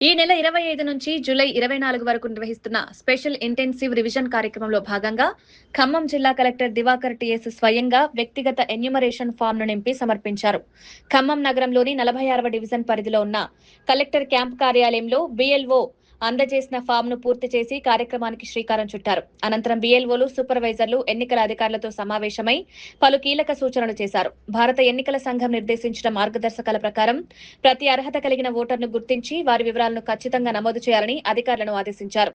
ఈ నెల 25 నుంచి జూలై 24 వరకు నిర్వహిస్తున్న స్పెషల్ ఇంటెన్సివ్ రివిజన్ కార్యక్రమంలో భాగంగా ఖమ్మం జిల్లా కలెక్టర్ దివాకర్ టీఎస్ స్వయంగా వ్యక్తిగత ఎన్యూమరేషన్ ఫామ్ ను నింపి సమర్పించారు. ఖమ్మం నగరంలోని 46వ డివిజన్ పరిధిలో ఉన్న కలెక్టర్ క్యాంప్ కార్యాలయంలో బిఎల్ఓ అందజేసిన ఫామ్ ను పూర్తి చేసి కార్యక్రమానికి శ్రీకారం చుట్టారు. అనంతరం బిఎల్ఓలు, సూపర్వైజర్లు ఎన్నికల అధికారులతో సమావేశమై పలు కీలక సూచనలు చేశారు. భారత ఎన్నికల సంఘం నిర్దేశించిన మార్గదర్శకాల ప్రకారం ప్రతి అర్హత కలిగిన ఓటర్ను గుర్తించి వారి వివరాలను ఖచ్చితంగా నమోదు చేయాలని అధికారులను ఆదేశించారు.